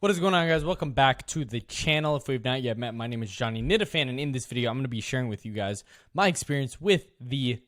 What is going on, guys? Welcome back to the channel. If we've not yet met, my name is Johnny Nitafan, and in this video, I'm going to be sharing with you guys my experience with the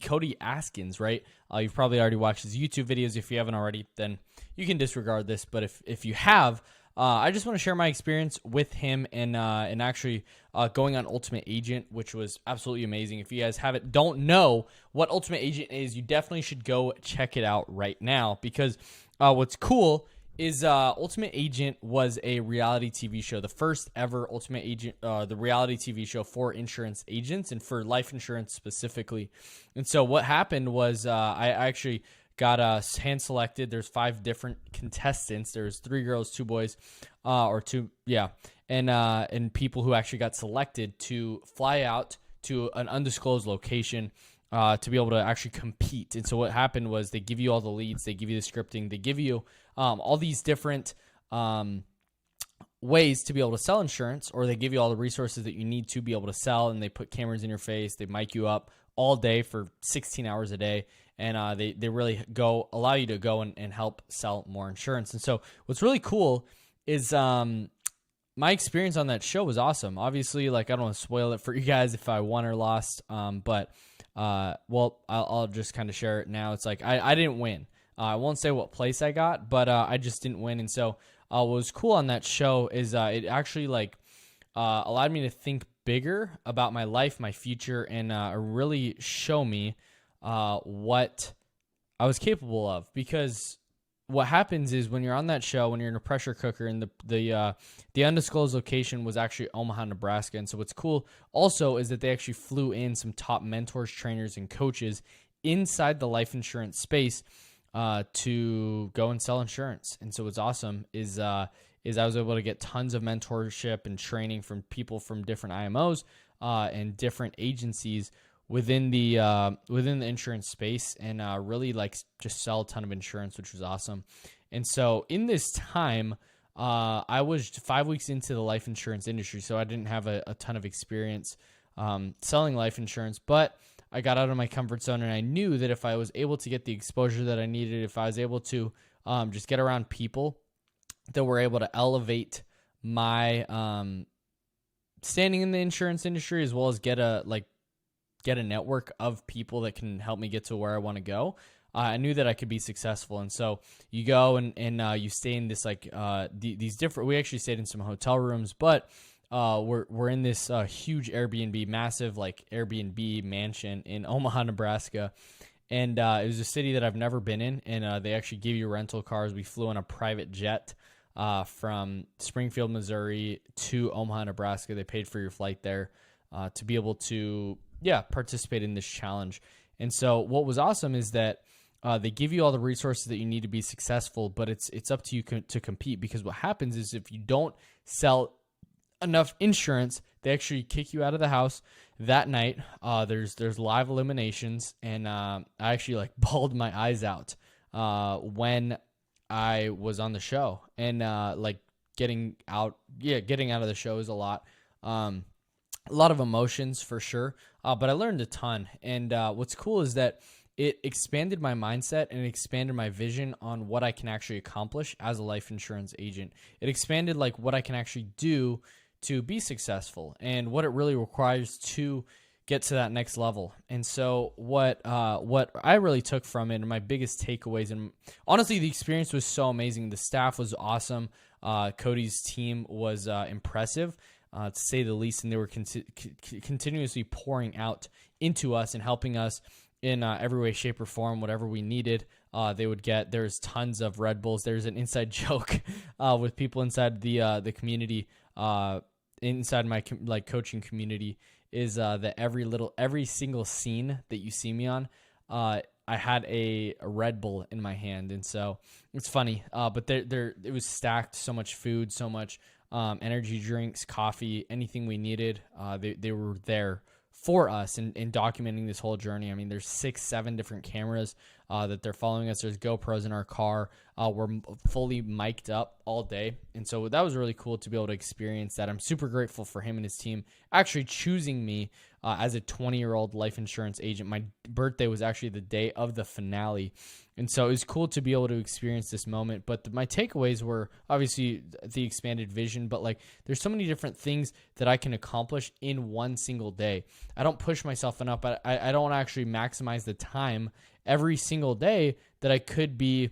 Cody Askins. Right? You've probably already watched his YouTube videos. If you haven't already, then you can disregard this. But if you have, I just want to share my experience with him and actually going on Ultimate Agent, which was absolutely amazing. If you guys don't know what Ultimate Agent is, you definitely should go check it out right now, because what's cool is Ultimate Agent was a reality TV show, the first ever Ultimate Agent, the reality TV show for insurance agents and for life insurance specifically. And so what happened was I actually got hand selected. There's 5 different contestants. There's 3 girls, 2 boys, or 2, yeah, and people who actually got selected to fly out to an undisclosed location to be able to actually compete. And so what happened was they give you all the leads, they give you the scripting, they give you all these different ways to be able to sell insurance, or they give you all the resources that you need to be able to sell, and they put cameras in your face, they mic you up all day for 16 hours a day, and they really allow you to go and help sell more insurance. And so what's really cool is my experience on that show was awesome. Obviously, like, I don't want to spoil it for you guys if I won or lost, but well, I'll just kind of share it now. It's like I didn't win. I won't say what place I got, but I just didn't win. And so what was cool on that show is it actually allowed me to think bigger about my life, my future, and really show me what I was capable of. Because what happens is when you're on that show, when you're in a pressure cooker, and the undisclosed location was actually Omaha, Nebraska. And so what's cool also is that they actually flew in some top mentors, trainers, and coaches inside the life insurance space to go and sell insurance. And so what's awesome is I was able to get tons of mentorship and training from people from different IMOs and different agencies within the insurance space, and really just sell a ton of insurance, which was awesome. And so in this time, I was 5 weeks into the life insurance industry, so I didn't have a ton of experience selling life insurance, but I got out of my comfort zone, and I knew that if I was able to get the exposure that I needed, if I was able to just get around people that were able to elevate my standing in the insurance industry, as well as get a network of people that can help me get to where I want to go, I knew that I could be successful. And so you go and you stay in this these different. We actually stayed in some hotel rooms, but we're in this huge Airbnb, massive Airbnb mansion in Omaha, Nebraska, and it was a city that I've never been in, and they actually give you rental cars. We flew on a private jet from Springfield, Missouri to Omaha, Nebraska. They paid for your flight there to be able to participate in this challenge. And so what was awesome is that they give you all the resources that you need to be successful, but it's up to you to compete, because what happens is if you don't sell enough insurance, they actually kick you out of the house that night. There's live eliminations, and I actually bawled my eyes out when I was on the show, and getting out of the show is a lot of emotions for sure, but I learned a ton. And what's cool is that it expanded my mindset, and it expanded my vision on what I can actually accomplish as a life insurance agent. It expanded what I can actually do to be successful, and what it really requires to get to that next level. And so what I really took from it, and my biggest takeaways, and honestly, the experience was so amazing. The staff was awesome. Cody's team was impressive, to say the least, and they were continuously pouring out into us and helping us in every way, shape, or form, whatever we needed. They would get. There's tons of Red Bulls. There's an inside joke with people inside the community, inside my coaching community, is that every single scene that you see me on, I had a Red Bull in my hand. And so it's funny, but it was stacked. So much food, so much energy drinks, coffee, anything we needed. They were there for us and documenting this whole journey. I mean, there's 6-7 different cameras that they're following us. There's GoPros in our car. We're fully mic'd up all day. And so that was really cool to be able to experience that. I'm super grateful for him and his team actually choosing me as a 20-year-old life insurance agent. My birthday was actually the day of the finale. And so it was cool to be able to experience this moment. But my takeaways were obviously the expanded vision, but like there's so many different things that I can accomplish in one single day. I don't push myself enough, but I don't actually maximize the time every single day that I could be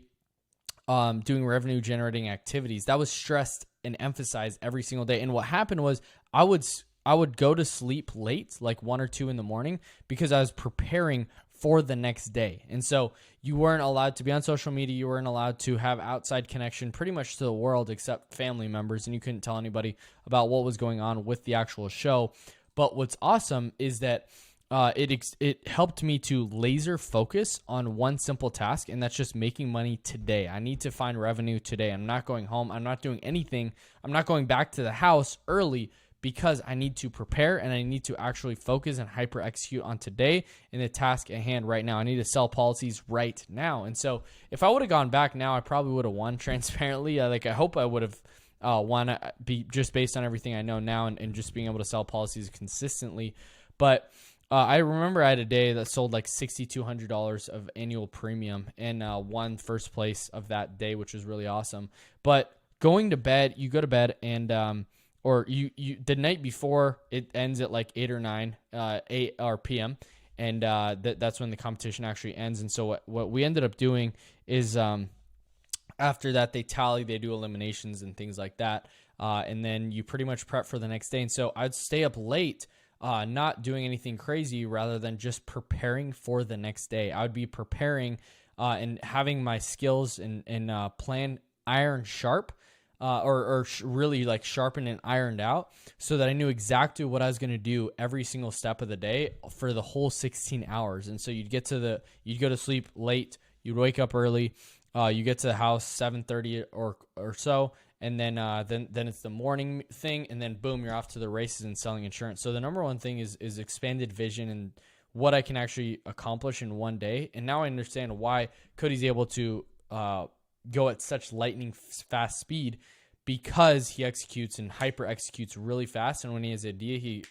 doing revenue generating activities. That was stressed and emphasized every single day. And what happened was I would go to sleep late, like 1 or 2 in the morning, because I was preparing for the next day. And so you weren't allowed to be on social media. You weren't allowed to have outside connection pretty much to the world except family members. And you couldn't tell anybody about what was going on with the actual show. But what's awesome is that it helped me to laser focus on one simple task, and that's just making money today. I need to find revenue today. I'm not going home. I'm not doing anything. I'm not going back to the house early because I need to prepare and I need to actually focus and hyper execute on today in the task at hand right now. I need to sell policies right now. And so if I would have gone back now, I probably would have won transparently. I hope I would have won just based on everything I know now and just being able to sell policies consistently. But I remember I had a day that sold like $6,200 of annual premium and won first place of that day, which was really awesome. But going to bed, you go to bed and or you the night before it ends at like 8 or 9 p.m. and that's when the competition actually ends. And so what we ended up doing is after that they tally, they do eliminations and things like that, and then you pretty much prep for the next day. And so I'd stay up late. Not doing anything crazy rather than just preparing for the next day. I would be preparing and having my skills and plan iron sharp or really like sharpened and ironed out so that I knew exactly what I was going to do every single step of the day for the whole 16 hours. And so you'd go to sleep late, you'd wake up early, you get to the house 7:30 or so. And then it's the morning thing, and then boom, you're off to the races and selling insurance. So the number one thing is expanded vision and what I can actually accomplish in one day. And now I understand why Cody's able to go at such lightning fast speed, because he executes and hyper executes really fast. And when he has an idea, he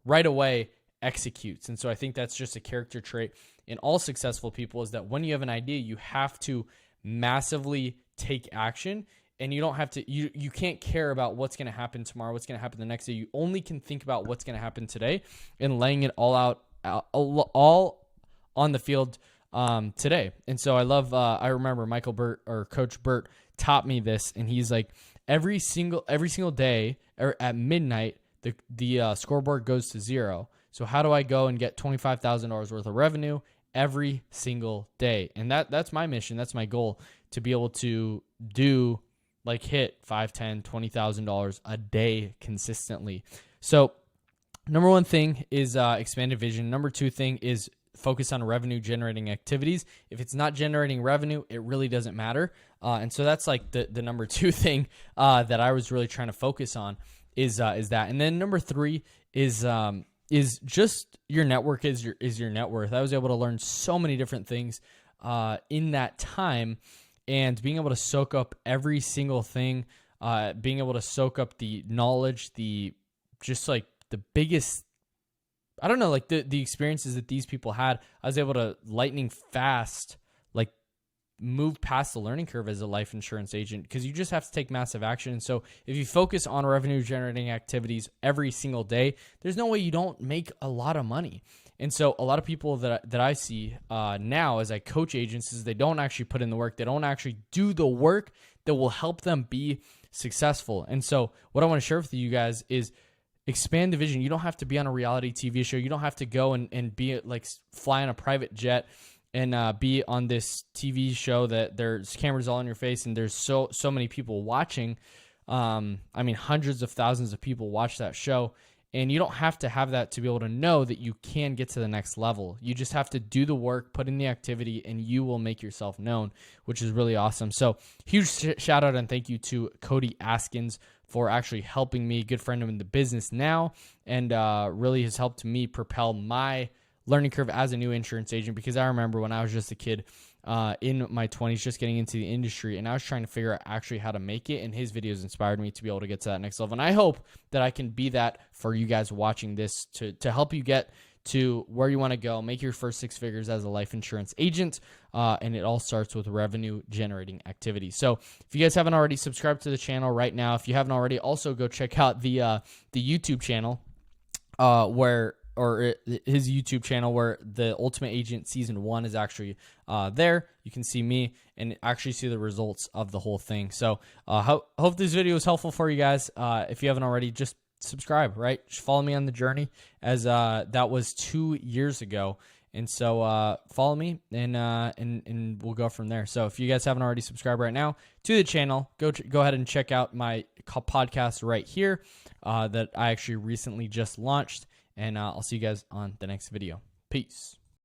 right away executes. And so I think that's just a character trait in all successful people, is that when you have an idea, you have to massively take action. And you don't have to, you can't care about what's going to happen tomorrow, what's going to happen the next day. You only can think about what's going to happen today and laying it all out, all on the field today. And so I remember Michael Burt or Coach Burt taught me this, and he's like, every single day or at midnight, the scoreboard goes to 0. So how do I go and get $25,000 worth of revenue every single day? And that's my mission. That's my goal, to be able to hit $5,000, $10,000, $20,000 a day consistently. So number one thing is expanded vision. Number two thing is focus on revenue generating activities. If it's not generating revenue, it really doesn't matter. And so that's like the number two thing that I was really trying to focus on is that. And then number three is just your network is your net worth. I was able to learn so many different things in that time. And being able to soak up every single thing, being able to soak up the knowledge, the biggest, I don't know, like the experiences that these people had, I was able to lightning fast, move past the learning curve as a life insurance agent, because you just have to take massive action. And so if you focus on revenue generating activities every single day, there's no way you don't make a lot of money. And so a lot of people that I see now as I coach agents is they don't actually put in the work. They don't actually do the work that will help them be successful. And so what I want to share with you guys is expand the vision. You don't have to be on a reality TV show. You don't have to go and be fly on a private jet and be on this TV show that there's cameras all in your face and there's so many people watching. Hundreds of thousands of people watch that show. And you don't have to have that to be able to know that you can get to the next level. You just have to do the work, put in the activity, and you will make yourself known, which is really awesome. So huge shout out and thank you to Cody Askins for actually helping me, good friend in the business now, and really has helped me propel my learning curve as a new insurance agent, because I remember when I was just a kid in my 20s, just getting into the industry, and I was trying to figure out actually how to make it, and his videos inspired me to be able to get to that next level. And I hope that I can be that for you guys watching this, to help you get to where you want to go, make your first 6 figures as a life insurance agent, and it all starts with revenue generating activity. So if you guys haven't already, subscribed to the channel right now. If you haven't already, also go check out the YouTube channel his YouTube channel, where the Ultimate Agent Season 1 is actually there. You can see me and actually see the results of the whole thing. So hope this video was helpful for you guys. If you haven't already, just subscribe, right? Just follow me on the journey, as that was 2 years ago. And so follow me, and we'll go from there. So if you guys haven't already subscribed right now to the channel, go ahead and check out my podcast right here that I actually recently just launched. And I'll see you guys on the next video. Peace.